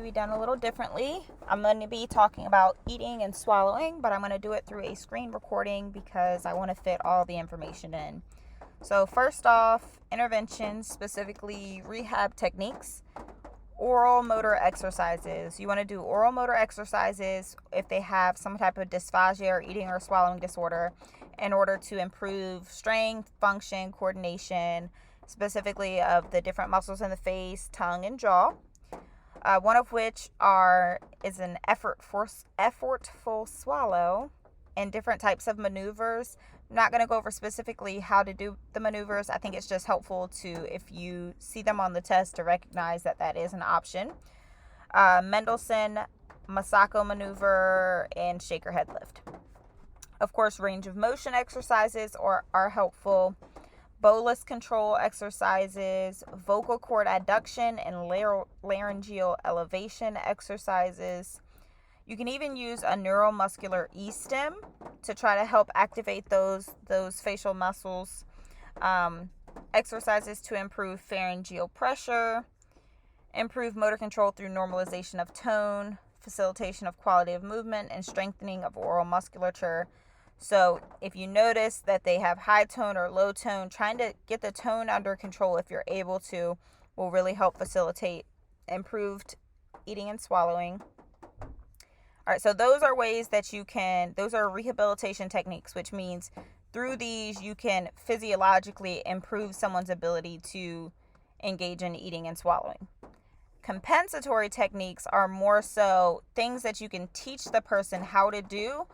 be done a little differently. I'm going to be talking about eating and swallowing, but I'm going to do it through a screen recording because I want to fit all the information in. So first off, interventions, specifically rehab techniques, oral motor exercises. You want to do oral motor exercises if they have some type of dysphagia or eating or swallowing disorder in order to improve strength, function, coordination, specifically of the different muscles in the face, tongue, and jaw. One of which is an effortful swallow and different types of maneuvers. I'm not going to go over specifically how to do the maneuvers. I think it's just helpful to, if you see them on the test, to recognize that that is an option. Mendelssohn, Masako maneuver, and shaker head lift. Of course, range of motion exercises are helpful. Bolus control exercises, vocal cord adduction and laryngeal elevation exercises. You can even use a neuromuscular e-stim to try to help activate those facial muscles. Exercises to improve pharyngeal pressure, improve motor control through normalization of tone, facilitation of quality of movement, and strengthening of oral musculature. So if you notice that they have high tone or low tone, trying to get the tone under control if you're able to will really help facilitate improved eating and swallowing. All right, so those are ways that those are rehabilitation techniques, which means through these you can physiologically improve someone's ability to engage in eating and swallowing. Compensatory techniques are more so things that you can teach the person how to do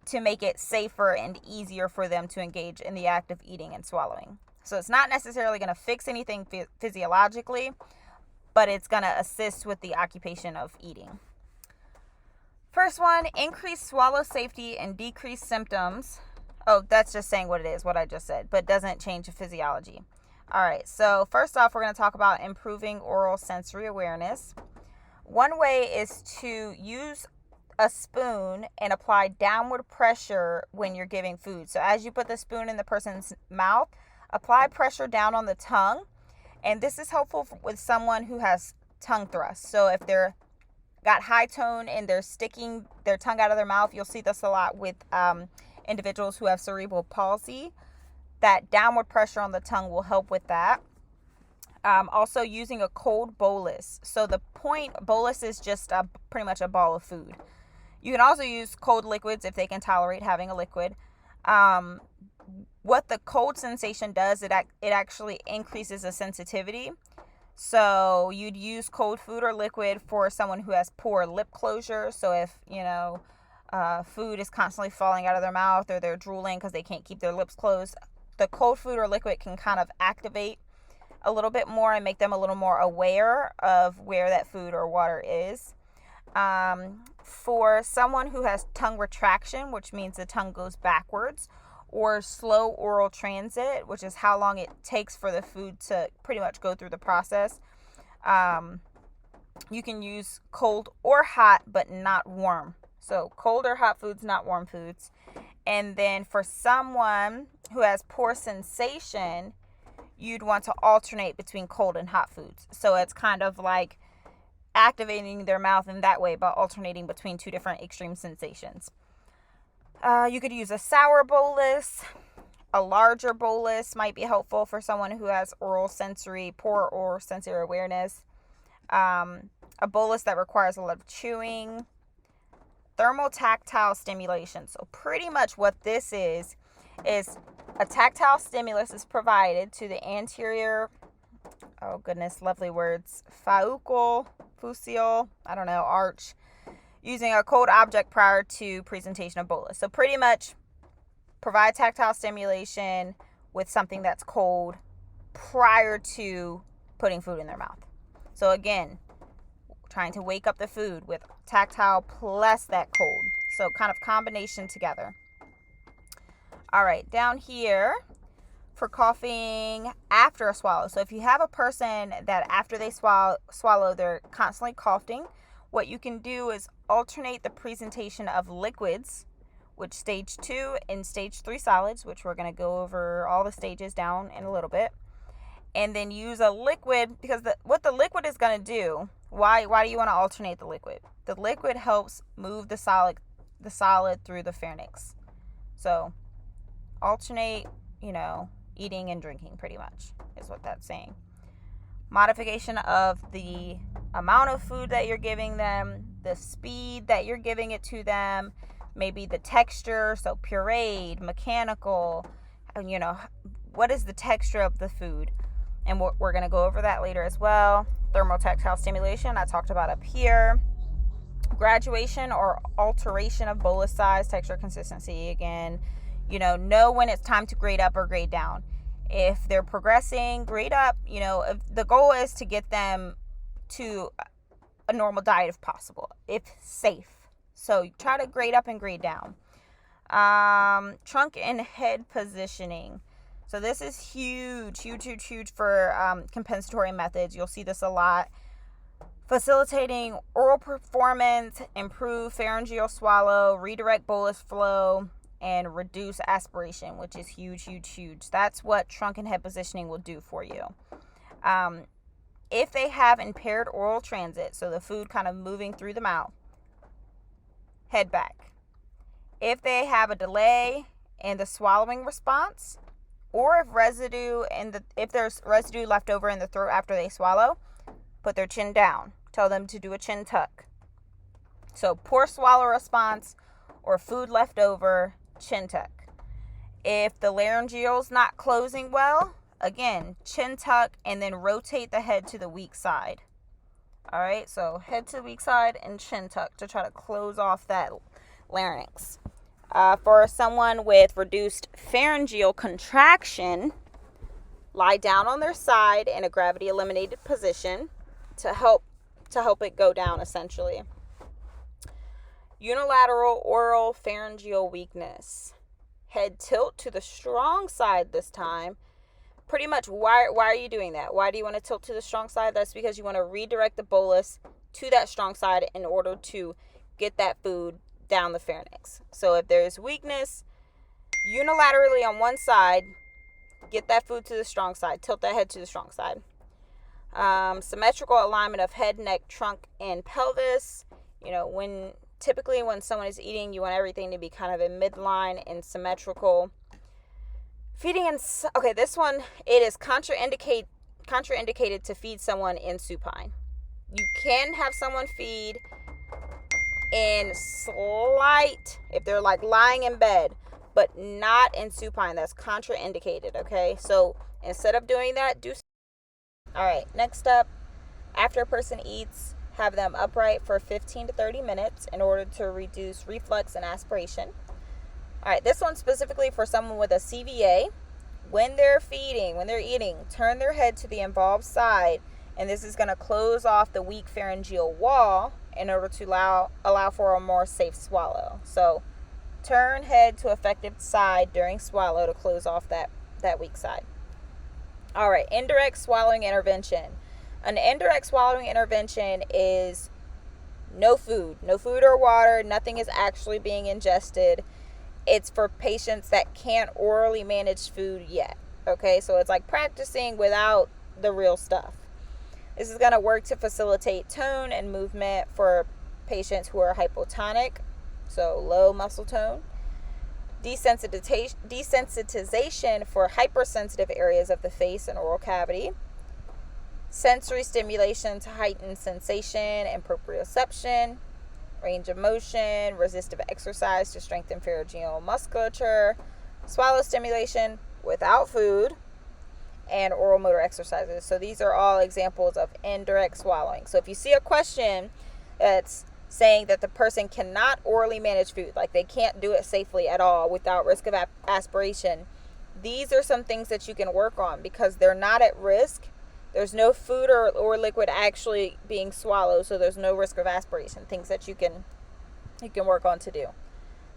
to make it safer and easier for them to engage in the act of eating and swallowing. So it's not necessarily going to fix anything physiologically, but it's going to assist with the occupation of eating. First one, increase swallow safety and decrease symptoms. Oh, that's just saying what it is, what I just said, but doesn't change the physiology. All right, so first off, we're going to talk about improving oral sensory awareness. One way is to use a spoon and apply downward pressure when you're giving food. So as you put the spoon in the person's mouth, apply pressure down on the tongue. And this is helpful with someone who has tongue thrust. So if they're got high tone and they're sticking their tongue out of their mouth, you'll see this a lot with individuals who have cerebral palsy. That downward pressure on the tongue will help with that. Also using a cold bolus. So the bolus is just pretty much a ball of food. You can also use cold liquids if they can tolerate having a liquid. What the cold sensation does, it actually increases the sensitivity. So you'd use cold food or liquid for someone who has poor lip closure. So if, food is constantly falling out of their mouth or they're drooling because they can't keep their lips closed, the cold food or liquid can kind of activate a little bit more and make them a little more aware of where that food or water is. For someone who has tongue retraction, which means the tongue goes backwards, or slow oral transit, which is how long it takes for the food to pretty much go through the process, you can use cold or hot, but not warm. So cold or hot foods, not warm foods. And then for someone who has poor sensation, you'd want to alternate between cold and hot foods. So it's kind of like activating their mouth in that way by alternating between two different extreme sensations. You could use a sour bolus. A larger bolus might be helpful for someone who has poor oral sensory awareness. A bolus that requires a lot of chewing. Thermal tactile stimulation. So pretty much what this is a tactile stimulus is provided to the anterior, oh goodness, lovely words, fusial, arch, using a cold object prior to presentation of bolus. So pretty much provide tactile stimulation with something that's cold prior to putting food in their mouth. So again, trying to wake up the food with tactile plus that cold. So kind of combination together. All right, down here for coughing after a swallow. So if you have a person that after they swallow, they're constantly coughing, what you can do is alternate the presentation of liquids, which stage 2 and stage 3 solids, which we're going to go over all the stages down in a little bit. And then use a liquid, because what the liquid is going to do, Why do you want to alternate the liquid? The liquid helps move the solid through the pharynx. So alternate, eating and drinking pretty much is what that's saying. Modification of the amount of food that you're giving them, the speed that you're giving it to them, maybe the texture, so pureed, mechanical, what is the texture of the food? And we're going to go over that later as well. Thermotactile stimulation, I talked about up here. Graduation or alteration of bolus size, texture, consistency. Again, know when it's time to grade up or grade down. If they're progressing, grade up. If the goal is to get them to a normal diet if possible, if safe. So try to grade up and grade down. Trunk and head positioning. So this is huge for compensatory methods. You'll see this a lot. Facilitating oral performance, improve pharyngeal swallow, redirect bolus flow, and reduce aspiration, which is huge. That's what trunk and head positioning will do for you. If they have impaired oral transit, so the food kind of moving through the mouth, head back. If they have a delay in the swallowing response, or if there's residue left over in the throat after they swallow, put their chin down. Tell them to do a chin tuck. So poor swallow response or food left over, chin tuck. If the laryngeal's not closing well, again, chin tuck and then rotate the head to the weak side. All right, so head to the weak side and chin tuck to try to close off that larynx. For someone with reduced pharyngeal contraction, lie down on their side in a gravity eliminated position to help it go down, essentially. Unilateral oral pharyngeal weakness. Head tilt to the strong side this time. Pretty much, why are you doing that? Why do you want to tilt to the strong side? That's because you want to redirect the bolus to that strong side in order to get that food down the pharynx. So if there's weakness, unilaterally on one side, get that food to the strong side. Tilt that head to the strong side. Symmetrical alignment of head, neck, trunk, and pelvis. Typically when someone is eating, you want everything to be kind of in midline and symmetrical. Feeding in, this one, it is contraindicated to feed someone in supine. You can have someone feed in if they're like lying in bed, but not in supine. That's contraindicated, okay? So instead of doing that, all right, next up, after a person eats, have them upright for 15 to 30 minutes in order to reduce reflux and aspiration. All right, this one's specifically for someone with a CVA. When they're eating, turn their head to the involved side, and this is going to close off the weak pharyngeal wall in order to allow for a more safe swallow. So turn head to effective side during swallow to close off that weak side. All right, indirect swallowing intervention. An indirect swallowing intervention is no food or water. Nothing is actually being ingested. It's for patients that can't orally manage food yet. Okay, so it's like practicing without the real stuff. This is going to work to facilitate tone and movement for patients who are hypotonic, so low muscle tone. Desensitization for hypersensitive areas of the face and oral cavity. Sensory stimulation to heighten sensation and proprioception. Range of motion, resistive exercise to strengthen pharyngeal musculature. Swallow stimulation without food. And oral motor exercises. So these are all examples of indirect swallowing. So if you see a question that's saying that the person cannot orally manage food, like they can't do it safely at all without risk of aspiration, these are some things that you can work on because they're not at risk. There's no food or liquid actually being swallowed, so there's no risk of aspiration. Things that you can work on to do.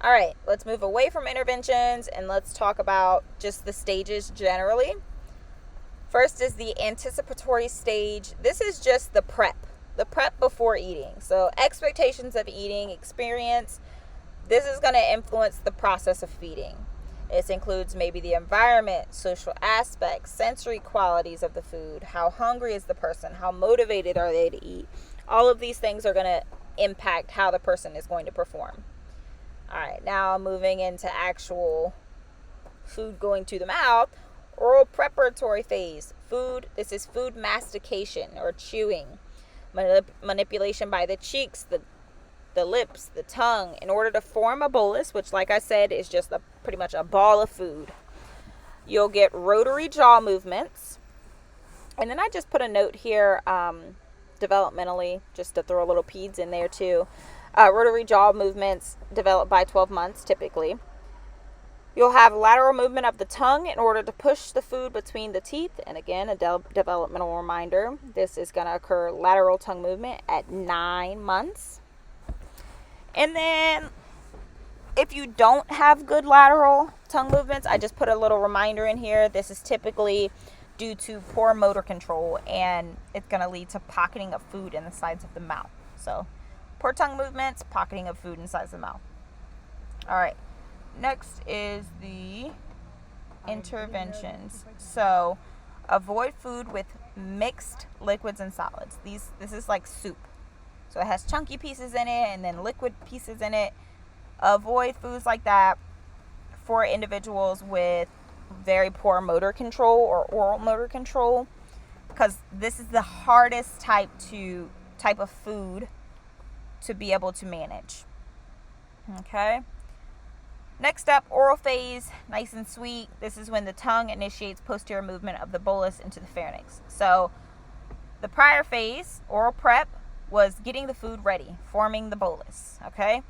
All right, let's move away from interventions and let's talk about just the stages generally. First is the anticipatory stage. This is just the prep before eating. So expectations of eating, experience, this is going to influence the process of feeding. This includes maybe the environment, social aspects, sensory qualities of the food, how hungry is the person, how motivated are they to eat, All of these things are going to impact how the person is going to perform. All right, now moving into actual food going to the mouth. Oral preparatory phase. This is food mastication or chewing. Manipulation by the cheeks, the lips, the tongue, in order to form a bolus, which, like I said, is just pretty much a ball of food. You'll get rotary jaw movements. And then I just put a note here, developmentally, just to throw a little peds in there too. Rotary jaw movements develop by 12 months typically. You'll have lateral movement of the tongue in order to push the food between the teeth. And again, a developmental reminder, this is going to occur lateral tongue movement at 9 months. And then if you don't have good lateral tongue movements, I just put a little reminder in here. This is typically due to poor motor control, and it's going to lead to pocketing of food in the sides of the mouth. So poor tongue movements, pocketing of food in the sides of the mouth. All right. Next is the interventions. So avoid food with mixed liquids and solids. This is like soup. So it has chunky pieces in it and then liquid pieces in it. Avoid foods like that for individuals with very poor motor control or oral motor control, because this is the hardest type of food to be able to manage. Okay. Next up, oral phase, nice and sweet. This is when the tongue initiates posterior movement of the bolus into the pharynx. So the prior phase, oral prep, was getting the food ready, forming the bolus, okay?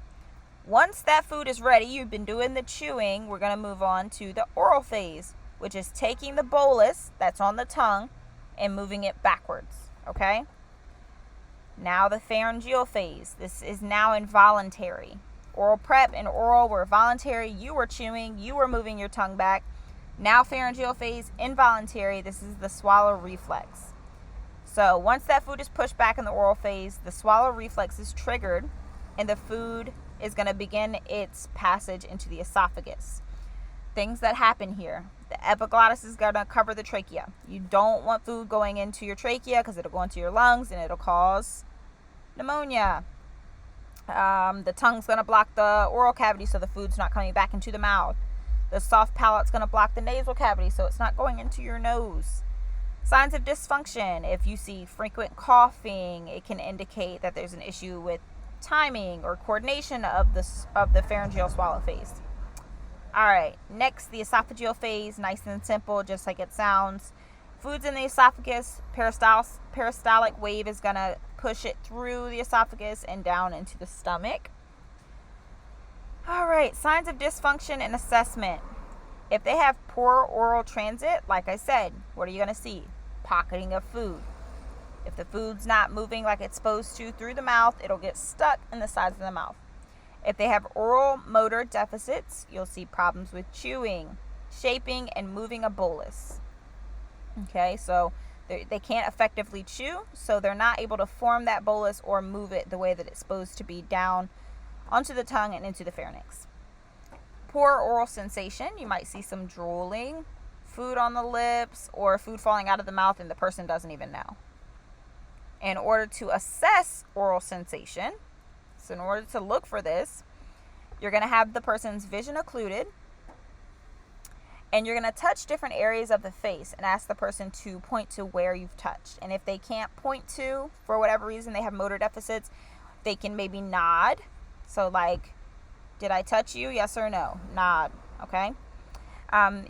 Once that food is ready, you've been doing the chewing, we're going to move on to the oral phase, which is taking the bolus that's on the tongue and moving it backwards, okay? Now the pharyngeal phase. This is now involuntary. Oral prep and oral were voluntary. You were chewing. You were moving your tongue back. Now pharyngeal phase, involuntary. This is the swallow reflex. So once that food is pushed back in the oral phase, the swallow reflex is triggered and the food is going to begin its passage into the esophagus. Things that happen here. The epiglottis is going to cover the trachea. You don't want food going into your trachea because it'll go into your lungs and it'll cause pneumonia. The tongue's going to block the oral cavity so the food's not coming back into the mouth. The soft palate's going to block the nasal cavity so it's not going into your nose. Signs of dysfunction. If you see frequent coughing, it can indicate that there's an issue with timing or coordination of the pharyngeal swallow phase. All right, next, the esophageal phase, nice and simple, just like it sounds. Food's in the esophagus, peristaltic wave is going to push it through the esophagus and down into the stomach. All right, signs of dysfunction and assessment. If they have poor oral transit, like I said, what are you going to see? Pocketing of food. If the food's not moving like it's supposed to through the mouth, it'll get stuck in the sides of the mouth. If they have oral motor deficits, you'll see problems with chewing, shaping, and moving a bolus. Okay, so they can't effectively chew, so they're not able to form that bolus or move it the way that it's supposed to be down onto the tongue and into the pharynx. Poor oral sensation, you might see some drooling, food on the lips, or food falling out of the mouth and the person doesn't even know. In order to assess oral sensation, so in order to look for this, you're going to have the person's vision occluded, and you're going to touch different areas of the face and ask the person to point to where you've touched. And if they can't point to, for whatever reason, they have motor deficits, they can maybe nod. So like, did I touch you? Yes or no? Nod. Okay.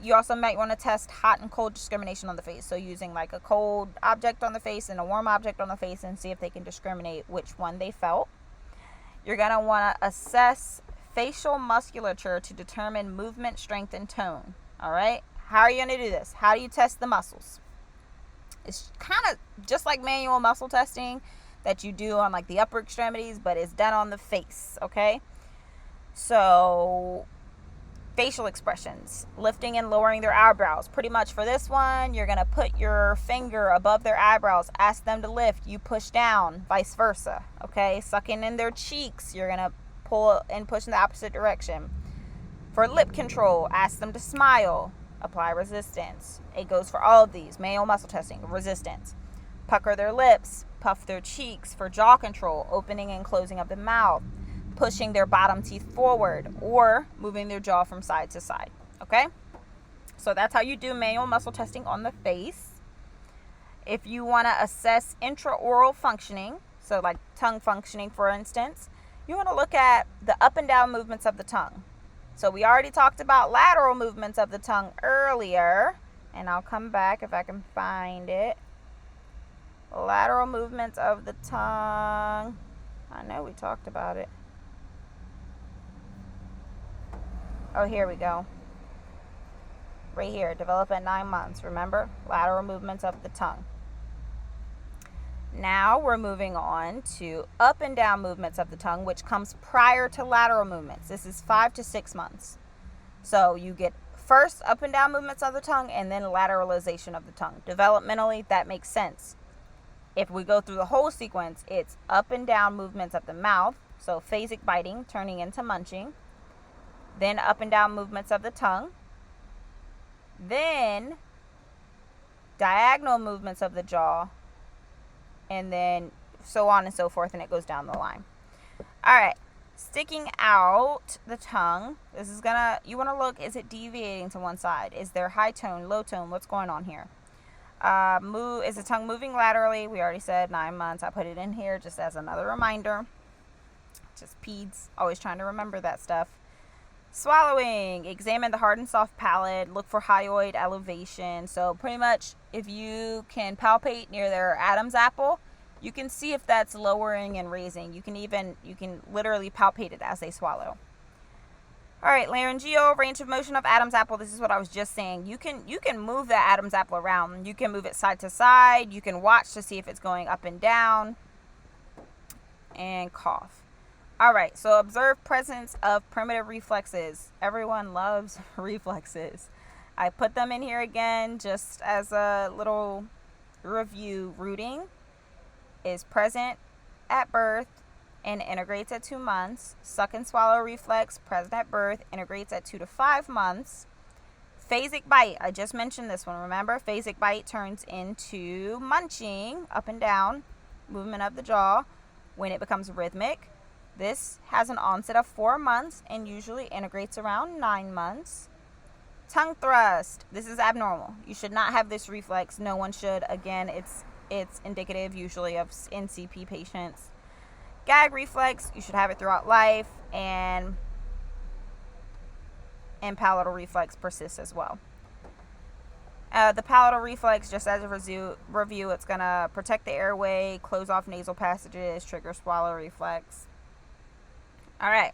You also might want to test hot and cold discrimination on the face. So using like a cold object on the face and a warm object on the face and see if they can discriminate which one they felt. You're going to want to assess facial musculature to determine movement, strength, and tone. All right. How are you going to do this? How do you test the muscles? It's kind of just like manual muscle testing that you do on like the upper extremities, but it's done on the face. Okay. So facial expressions, lifting and lowering their eyebrows. Pretty much for this one, you're going to put your finger above their eyebrows, ask them to lift, you push down, vice versa. Okay. Sucking in their cheeks, you're going to pull and push in the opposite direction. For lip control, ask them to smile, apply resistance. It goes for all of these. Manual muscle testing, resistance. Pucker their lips, puff their cheeks for jaw control, opening and closing of the mouth, pushing their bottom teeth forward, or moving their jaw from side to side. Okay? So that's how you do manual muscle testing on the face. If you want to assess intraoral functioning, so like tongue functioning, for instance, you want to look at the up and down movements of the tongue. So we already talked about lateral movements of the tongue earlier, and I'll come back if I can find it. Lateral movements of the tongue. I know we talked about it. Oh, here we go. Right here, develop at 9 months. Remember? Lateral movements of the tongue. Now we're moving on to up and down movements of the tongue, which comes prior to lateral movements. This is 5 to 6 months. So you get first up and down movements of the tongue and then lateralization of the tongue. Developmentally, that makes sense. If we go through the whole sequence, it's up and down movements of the mouth, so phasic biting turning into munching, then up and down movements of the tongue, then diagonal movements of the jaw, and then so on and so forth, and it goes down the line. All right, sticking out the tongue. This is you want to look, is it deviating to one side? Is there high tone, low tone? What's going on here? Is the tongue moving laterally? We already said 9 months. I put it in here just as another reminder. Just peds, always trying to remember that stuff. Swallowing, examine the hard and soft palate, look for hyoid elevation. So pretty much if you can palpate near their Adam's apple, you can see if that's lowering and raising. You can literally palpate it as they swallow. All right, laryngeal, range of motion of Adam's apple. This is what I was just saying. You can move that Adam's apple around. You can move it side to side. You can watch to see if it's going up and down. And cough. All right, so observe presence of primitive reflexes. Everyone loves reflexes. I put them in here again just as a little review. Rooting is present at birth and integrates at 2 months. Suck and swallow reflex, present at birth, integrates at 2 to 5 months. Phasic bite, I just mentioned this one. Remember, phasic bite turns into munching, up and down, movement of the jaw when it becomes rhythmic. This has an onset of 4 months and usually integrates around 9 months. Tongue thrust. This is abnormal. You should not have this reflex. No one should. Again, it's indicative usually of NCP patients. Gag reflex. You should have it throughout life, and palatal reflex persists as well. The palatal reflex, just as a review, it's going to protect the airway, close off nasal passages, trigger swallow reflex. All right,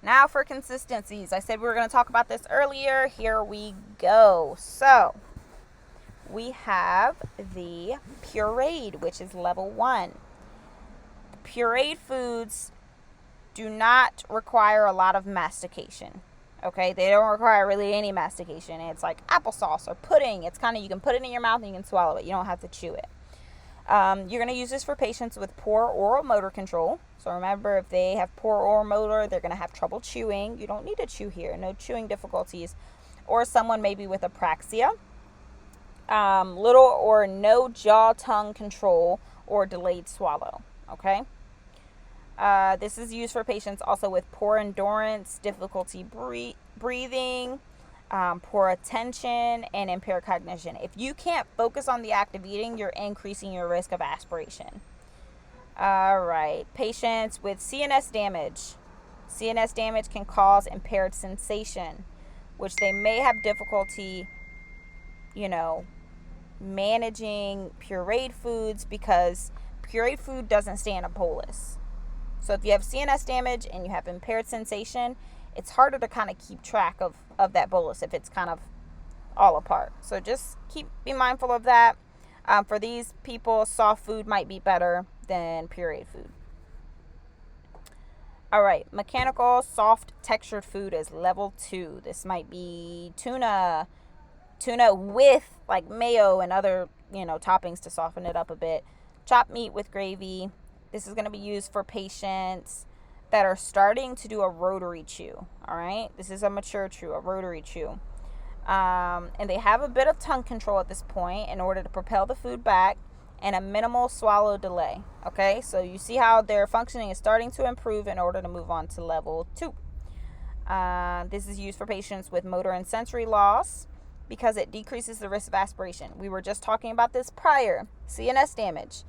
now for consistencies. I said we were going to talk about this earlier. Here we go. So we have the pureed, which is level 1. Pureed foods do not require a lot of mastication. Okay, they don't require really any mastication. It's like applesauce or pudding. It's kind of, you can put it in your mouth and you can swallow it. You don't have to chew it. You're going to use this for patients with poor oral motor control. So remember, if they have poor oral motor, they're going to have trouble chewing. You don't need to chew here. No chewing difficulties. Or someone maybe with apraxia. Little or no jaw-tongue control or delayed swallow. Okay? This is used for patients also with poor endurance, difficulty breathing, poor attention, and impaired cognition. If you can't focus on the act of eating, you're increasing your risk of aspiration. All right. Patients with CNS damage. CNS damage can cause impaired sensation, which they may have difficulty, managing pureed foods because pureed food doesn't stay in a bolus. So if you have CNS damage and you have impaired sensation, it's harder to kind of keep track of that bolus if it's kind of all apart. So just be mindful of that. For these people, soft food might be better than pureed food. All right, mechanical soft textured food is level 2. This might be tuna with like mayo and other, toppings to soften it up a bit. Chopped meat with gravy. This is going to be used for patients that are starting to do a rotary chew. All right, this is a mature chew, a rotary chew. And they have a bit of tongue control at this point in order to propel the food back and a minimal swallow delay. Okay, so you see how their functioning is starting to improve in order to move on to level 2. This is used for patients with motor and sensory loss because it decreases the risk of aspiration. We were just talking about this prior. CNS damage.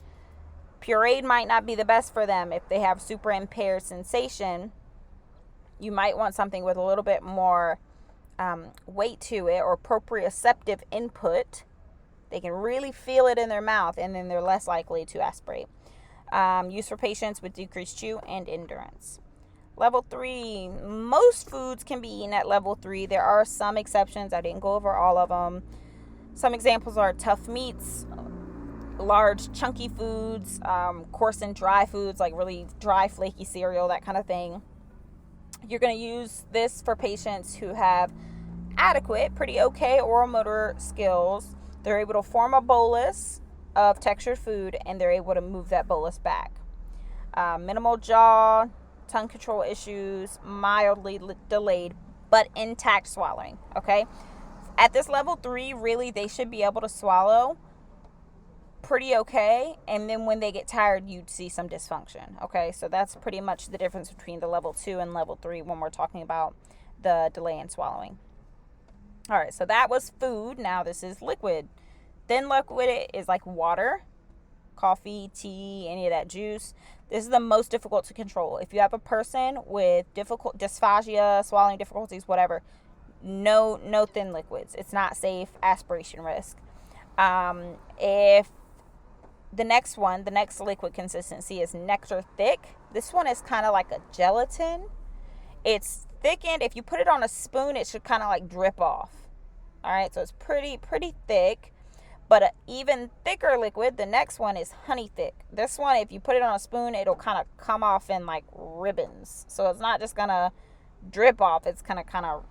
Pureed might not be the best for them if they have super impaired sensation. You might want something with a little bit more weight to it, or proprioceptive input. They can really feel it in their mouth, and then they're less likely to aspirate. Used for patients with decreased chew and endurance. Level 3, most foods can be eaten at level 3. There are some exceptions. I didn't go over all of them. Some examples are tough meats, large chunky foods, coarse and dry foods like really dry flaky cereal, that kind of thing. You're going to use this for patients who have adequate, pretty okay oral motor skills. They're able to form a bolus of textured food, and they're able to move that bolus back. Minimal jaw, tongue control issues, mildly delayed, but intact swallowing. Okay? At this level 3, really, they should be able to swallow pretty okay, and then when they get tired, you'd see some dysfunction. Okay, so that's pretty much the difference between the level 2 and level 3 when we're talking about the delay in swallowing. All right, so that was food. Now this is liquid. Thin liquid is like water, coffee, tea, any of that juice. This is the most difficult to control. If you have a person with dysphagia, swallowing difficulties, whatever, no thin liquids. It's not safe. Aspiration risk. If the next liquid consistency is nectar thick. This one is kind of like a gelatin. It's thickened. If you put it on a spoon, it should kind of like drip off. All right, so it's pretty thick. But an even thicker liquid, the next one is honey thick. This one, if you put it on a spoon, it'll kind of come off in like ribbons. So it's not just gonna drip off. It's kind of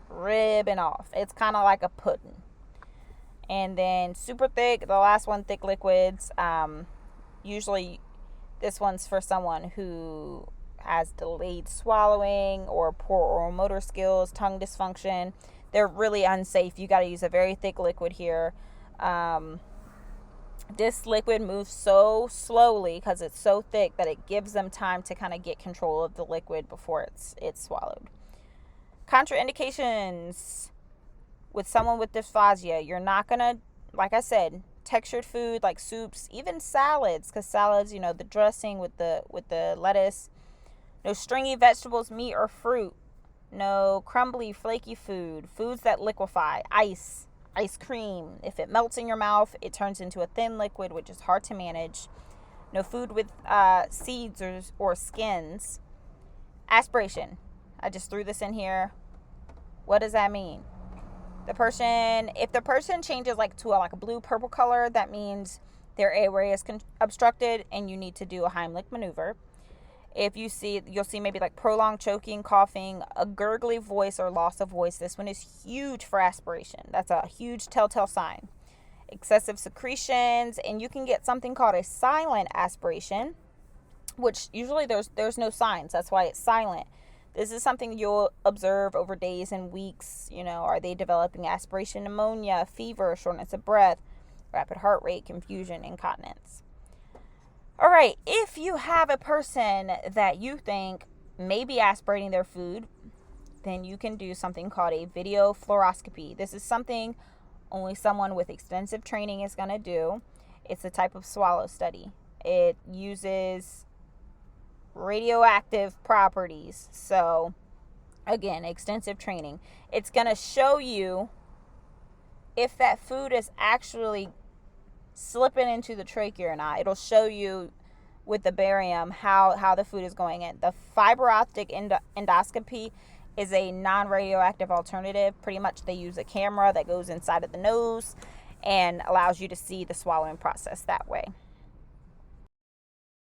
ribbon off. It's kind of like a pudding. And then super thick, the last one, thick liquids. Usually this one's for someone who has delayed swallowing or poor oral motor skills, tongue dysfunction. They're really unsafe. You got to use a very thick liquid here. This liquid moves so slowly because it's so thick that it gives them time to kind of get control of the liquid before it's swallowed. Contraindications. With someone with dysphagia, you're not going to, like I said, textured food like soups, even salads, because salads, the dressing with the lettuce. No stringy vegetables, meat, or fruit. No crumbly, flaky foods that liquefy, ice cream. If it melts in your mouth, it turns into a thin liquid, which is hard to manage. No food with seeds or skins. Aspiration. I just threw this in here. What does that mean? If the person changes to a blue purple color, that means their airway is obstructed and you need to do a Heimlich maneuver. You'll see maybe prolonged choking, coughing, a gurgly voice or loss of voice. This one is huge for aspiration. That's a huge telltale sign. Excessive secretions, and you can get something called a silent aspiration, which usually there's no signs. That's why it's silent. This is something you'll observe over days and weeks. Are they developing aspiration pneumonia, fever, shortness of breath, rapid heart rate, confusion, incontinence? All right, if you have a person that you think may be aspirating their food, then you can do something called a video fluoroscopy. This is something only someone with extensive training is going to do. It's a type of swallow study. It uses radioactive properties. So, again, extensive training. It's going to show you if that food is actually slipping into the trachea or not. It'll show you with the barium how the food is going in. The fiber optic endoscopy is a non-radioactive alternative. Pretty much they use a camera that goes inside of the nose and allows you to see the swallowing process that way.